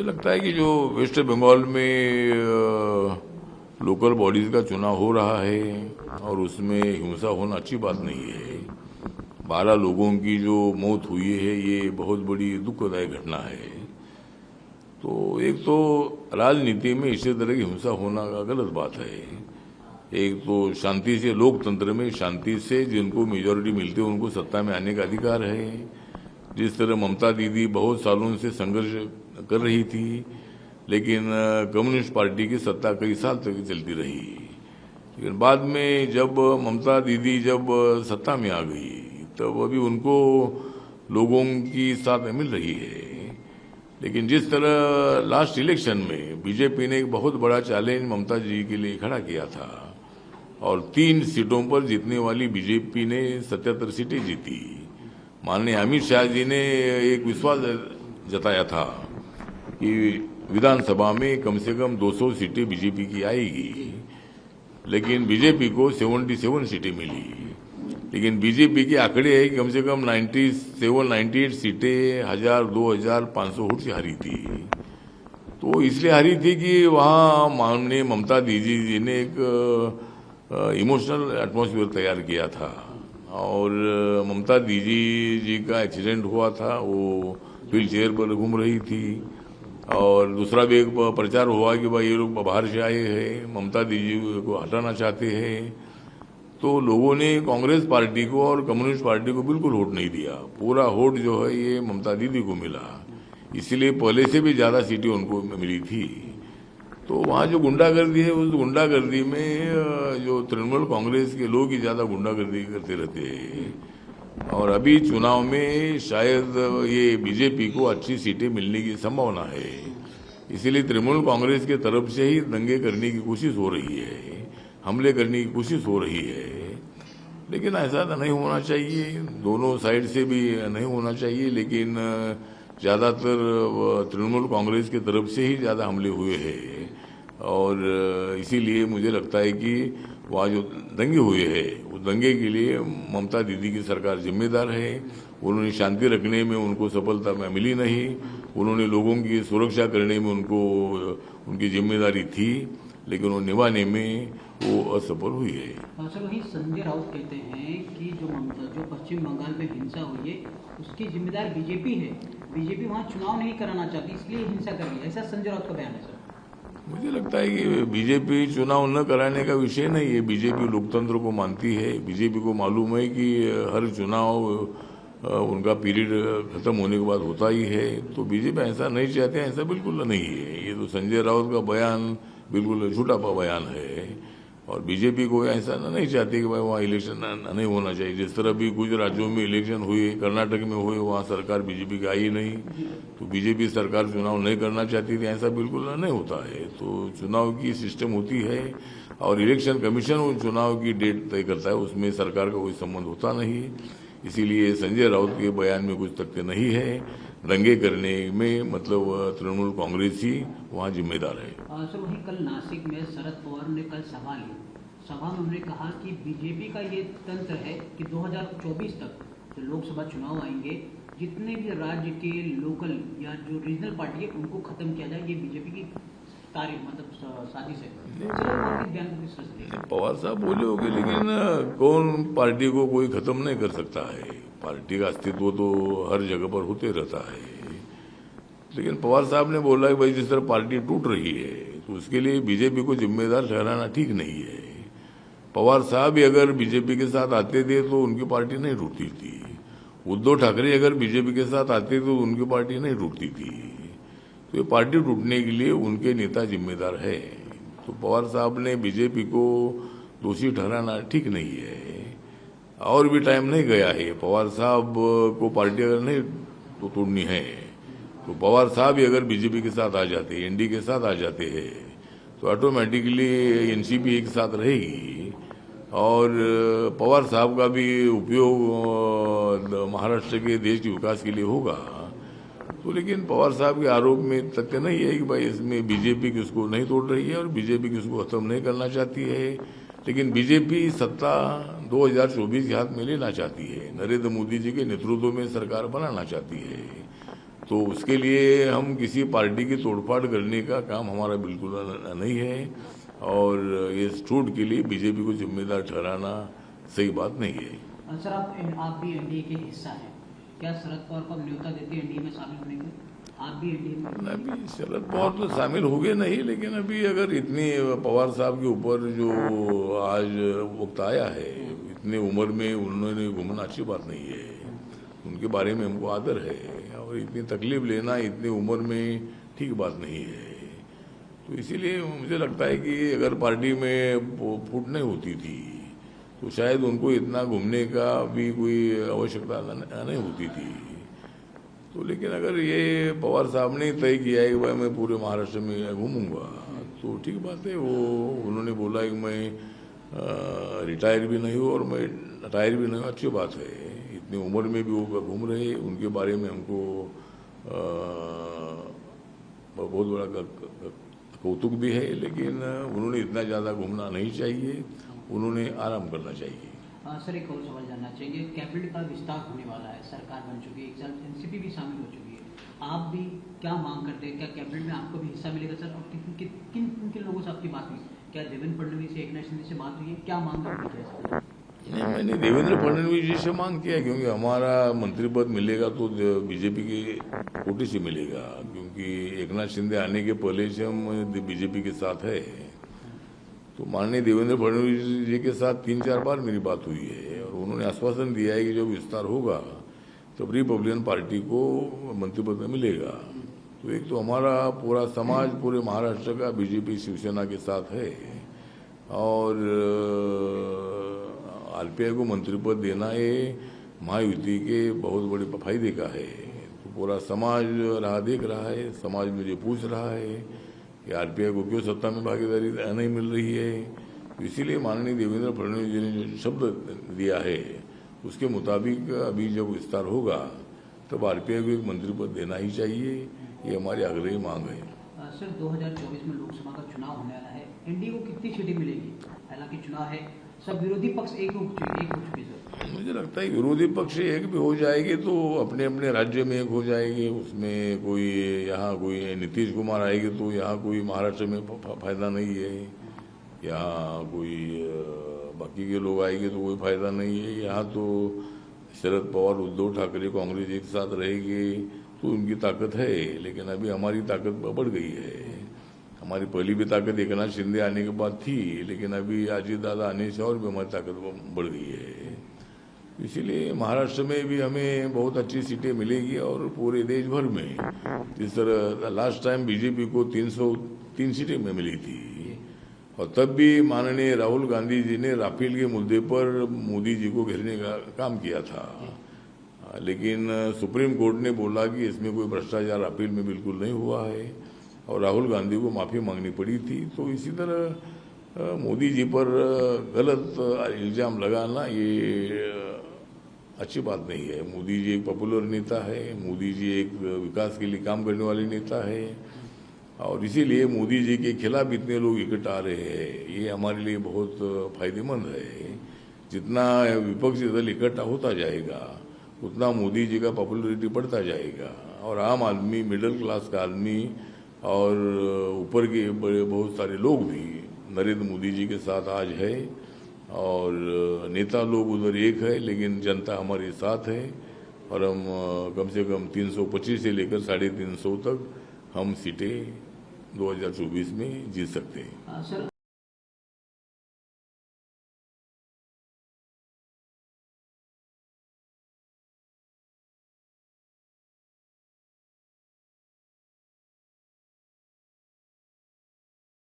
लगता है कि जो वेस्ट बंगाल में लोकल बॉडीज का चुनाव हो रहा है और उसमें हिंसा होना अच्छी बात नहीं है। 12 लोगों की जो मौत हुई है ये बहुत बड़ी दुखदायक घटना है। तो एक तो राजनीति में इसी तरह की हिंसा होना का गलत बात है। एक तो शांति से, लोकतंत्र में शांति से जिनको मेजोरिटी मिलती है उनको सत्ता में आने का अधिकार है। जिस तरह ममता दीदी बहुत सालों से संघर्ष कर रही थी, लेकिन कम्युनिस्ट पार्टी की सत्ता कई साल तक चलती रही। लेकिन बाद में जब ममता दीदी जब सत्ता में आ गई तब अभी उनको लोगों की साथ मिल रही है। लेकिन जिस तरह लास्ट इलेक्शन में बीजेपी ने एक बहुत बड़ा चैलेंज ममता जी के लिए खड़ा किया था और 3 सीटों पर जीतने वाली बीजेपी ने 77 सीटें जीती। माननीय अमित शाह जी ने एक विश्वास जताया था कि विधानसभा में कम से कम 200 सीटें बीजेपी की आएगी, लेकिन बीजेपी को 77 सीटें मिली। लेकिन बीजेपी के आंकड़े है कि कम से कम 97-98 सीटें 1000-2500 वोट से हारी थी। तो इसलिए हारी थी कि वहाँ माननीय ममता दीदी जी ने एक इमोशनल एटमॉस्फेयर तैयार किया था और ममता दीदी जी का एक्सीडेंट हुआ था, वो व्हील चेयर पर घूम रही थी और दूसरा भी एक प्रचार हुआ कि भाई ये लोग बाहर से आए हैं, ममता दीदी को हटाना चाहते हैं। तो लोगों ने कांग्रेस पार्टी को और कम्युनिस्ट पार्टी को बिल्कुल वोट नहीं दिया। पूरा वोट जो है ये ममता दीदी को मिला, इसलिए पहले से भी ज्यादा सीटें उनको मिली थी। तो वहाँ जो गुंडागर्दी है उस गुंडागर्दी में जो तृणमूल कांग्रेस के लोग ही ज्यादा गुंडागर्दी करते रहते हैं और अभी चुनाव में शायद ये बीजेपी को अच्छी सीटें मिलने की संभावना है। इसीलिए तृणमूल कांग्रेस के तरफ से ही दंगे करने की कोशिश हो रही है, हमले करने की कोशिश हो रही है। लेकिन ऐसा तो नहीं होना चाहिए, दोनों साइड से भी नहीं होना चाहिए। लेकिन ज़्यादातर तृणमूल कांग्रेस की तरफ से ही ज़्यादा हमले हुए हैं और इसीलिए मुझे लगता है कि वहाँ जो दंगे हुए हैं उस दंगे के लिए ममता दीदी की सरकार जिम्मेदार है। उन्होंने शांति रखने में उनको सफलता में मिली नहीं, उन्होंने लोगों की सुरक्षा करने में उनको उनकी जिम्मेदारी थी, लेकिन वो निभाने में वो असफल हुई है। सर, वही संजय राउत कहते हैं कि जो पश्चिम बंगाल में हिंसा हुई है उसकी जिम्मेदार बीजेपी है, बीजेपी वहाँ चुनाव नहीं कराना चाहती इसलिए हिंसा कर रही है, ऐसा संजय राउत का बयान है। सर, मुझे लगता है कि बीजेपी चुनाव न कराने का विषय नहीं है। बीजेपी लोकतंत्र को मानती है, बीजेपी को मालूम है कि हर चुनाव उनका पीरियड खत्म होने के बाद होता ही है। तो बीजेपी ऐसा नहीं चाहते, ऐसा बिल्कुल नहीं है। ये तो संजय राउत का बयान बिल्कुल झूठा बयान है और बीजेपी को ऐसा नहीं चाहती कि भाई वहाँ इलेक्शन नहीं होना चाहिए। जिस तरह भी कुछ राज्यों में इलेक्शन हुए, कर्नाटक में हुए, वहाँ सरकार बीजेपी की आई नहीं, तो बीजेपी सरकार चुनाव नहीं करना चाहती थी, ऐसा बिल्कुल नहीं होता है। तो चुनाव की सिस्टम होती है और इलेक्शन कमीशन वो चुनाव की डेट तय करता है, उसमें सरकार का कोई संबंध होता नहीं। इसीलिए संजय राउत के बयान में कुछ तथ्य नहीं है। दंगे करने में मतलब तृणमूल कांग्रेस ही वहाँ जिम्मेदार है। सर, वही कल नासिक में शरद पवार ने कल सभा ली, सभा में उन्होंने कहा कि बीजेपी का ये तंत्र है कि 2024 तक जो लोकसभा चुनाव आएंगे जितने भी राज्य के लोकल या जो रीजनल पार्टी है उनको खत्म किया जाए, ये बीजेपी की तारीफ मतलब साजिश है। पवार साहब बोले होंगे, लेकिन कौन पार्टी को कोई खत्म नहीं कर सकता है। पार्टी का अस्तित्व तो हर जगह पर होते रहता है। लेकिन पवार साहब ने बोला कि भाई जिस तरह पार्टी टूट रही है तो उसके लिए बीजेपी को जिम्मेदार ठहराना ठीक नहीं है। पवार साहब भी अगर बीजेपी के साथ आते थे तो उनकी पार्टी नहीं टूटती थी। उद्धव ठाकरे अगर बीजेपी के साथ आते तो उनकी पार्टी नहीं टूटती थी। तो ये पार्टी टूटने के लिए उनके नेता जिम्मेदार है। तो पवार साहब ने बीजेपी को दोषी ठहराना ठीक नहीं है। और भी टाइम नहीं गया है, पवार साहब को पार्टी अगर नहीं तो तोड़नी है तो पवार साहब ही अगर बीजेपी के साथ आ जाते, एनडीए के साथ आ जाते हैं तो ऑटोमेटिकली एनसीपी एक साथ रहेगी और पवार साहब का भी उपयोग महाराष्ट्र के देश के विकास के लिए होगा। तो लेकिन पवार साहब के आरोप में तथ्य नहीं है कि भाई इसमें बीजेपी किसको नहीं तोड़ रही है और बीजेपी किसको खत्म नहीं करना चाहती है। लेकिन बीजेपी सत्ता 2024 के हाथ में लेना चाहती है, नरेंद्र मोदी जी के नेतृत्व में सरकार बनाना चाहती है तो उसके लिए हम किसी पार्टी की तोड़फाड़ करने का काम हमारा बिल्कुल नहीं है, और ये चोट के लिए बीजेपी को जिम्मेदार ठहराना सही बात नहीं है। सर, आप भी एनडीए के हिस्सा हैं, क्या शरद पवार को आप न्योता देते हैं एनडीए में शामिल होने का? आप भी एनडीए में? अभी शरद पवार तो शामिल हो गए नहीं, लेकिन अभी अगर इतनी पवार साहब के ऊपर जो आज वक्त आया है, इतनी उम्र में उन्होंने घूमना अच्छी बात नहीं है। उनके बारे में हमको आदर है, और इतनी तकलीफ लेना इतनी उम्र में ठीक बात नहीं है। तो इसीलिए मुझे लगता है कि अगर पार्टी में फूट नहीं होती थी तो शायद उनको इतना घूमने का भी कोई आवश्यकता नहीं होती थी। तो लेकिन अगर ये पवार साहब ने तय किया है कि भाई मैं पूरे महाराष्ट्र में घूमूंगा, तो ठीक बात है। वो उन्होंने बोला कि मैं रिटायर भी नहीं हूँ और मैं रिटायर भी नहीं हूँ, अच्छी बात है। इतनी उम्र में भी वो घूम रहे, उनके बारे में हमको बहुत बड़ा कौतुक भी है, लेकिन उन्होंने इतना ज़्यादा घूमना नहीं चाहिए, उन्होंने आराम करना चाहिए। सर, एक और सवाल जानना चाहेंगे। कैबिनेट का विस्तार होने वाला है, सरकार बन चुकी है, एक साल एनसीपी भी शामिल हो चुकी है, आप भी क्या मांग करते हैं? क्या कैबिनेट में आपको भी हिस्सा मिलेगा सर? और किन लोगों से आपकी बात हुई? क्या देवेंद्र फडणवीस से, एकनाथ शिंदे से बात हुई है? क्या मांग करते हैं? नहीं, मैंने देवेंद्र फडणवीस जी से मांग किया, क्योंकि हमारा मंत्री पद मिलेगा तो बीजेपी के कोटे से मिलेगा, क्योंकि एकनाथ शिंदे आने के पहले से हम बीजेपी के साथ है। तो माननीय देवेंद्र फडणवीस जी के साथ 3-4 बार मेरी बात हुई है, और उन्होंने आश्वासन दिया है कि जब विस्तार होगा तब रिपब्लिकन पार्टी को मंत्री पद मिलेगा। तो एक तो हमारा पूरा समाज पूरे महाराष्ट्र का बीजेपी शिवसेना के साथ है, और आरपीआई को मंत्री पद देना ये महायुति के बहुत बड़े फायदे का है। तो पूरा समाज राह देख रहा है, समाज मुझे पूछ रहा है कि आरपीआई को क्यों सत्ता में भागीदारी नहीं मिल रही है। तो इसीलिए माननीय देवेंद्र फडणवीस जी ने जो शब्द दिया है उसके मुताबिक अभी जब विस्तार होगा तब आरपीआई को एक मंत्री पद देना ही चाहिए, ये हमारी आग्रही मांग है। सर, 2024 में लोकसभा का चुनाव होने वाला है, एनडीए को कितनी सीटें मिलेगी? हालांकि चुनाव है, सब विरोधी पक्ष एक हो चुके सर। मुझे लगता है विरोधी पक्ष एक भी हो जाएगी तो अपने अपने राज्य में एक हो जाएगी, उसमें कोई यहाँ कोई नीतीश कुमार आएगी तो यहाँ कोई महाराष्ट्र में फायदा नहीं है, यहाँ कोई बाकी के लोग आएंगे तो कोई फायदा नहीं है। यहाँ तो शरद पवार, उद्धव ठाकरे, कांग्रेस एक साथ रहेगी तो उनकी ताकत है, लेकिन अभी हमारी ताकत बढ़ गई है। हमारी पहली भी ताकत एकनाथ शिंदे आने के बाद थी, लेकिन अभी अजीत दादा आने से और भी हमारी ताकत बढ़ गई है। इसीलिए महाराष्ट्र में भी हमें बहुत अच्छी सीटें मिलेगी, और पूरे देश भर में जिस तरह लास्ट टाइम बीजेपी को 303 सीटें में मिली थी, और तब भी माननीय राहुल गांधी जी ने राफेल के मुद्दे पर मोदी जी को घेरने का काम किया था, लेकिन सुप्रीम कोर्ट ने बोला कि इसमें कोई भ्रष्टाचार राफेल में बिल्कुल नहीं हुआ है, और राहुल गांधी को माफ़ी मांगनी पड़ी थी। तो इसी तरह मोदी जी पर गलत इल्ज़ाम लगाना ये अच्छी बात नहीं है। मोदी जी एक पॉपुलर नेता है, मोदी जी एक विकास के लिए काम करने वाले नेता है, और इसीलिए मोदी जी के खिलाफ इतने लोग इकट्ठा आ रहे हैं, ये हमारे लिए बहुत फायदेमंद है। जितना विपक्षी दल इकट्ठा होता जाएगा उतना मोदी जी का पॉपुलरिटी बढ़ता जाएगा, और आम आदमी, मिडिल क्लास का आदमी और ऊपर के बड़े बहुत सारे लोग भी नरेंद्र मोदी जी के साथ आज है, और नेता लोग उधर एक है लेकिन जनता हमारे साथ है, और हम कम से कम 325 से लेकर 350 तक हम सीटें 2024 में जीत सकते हैं। सर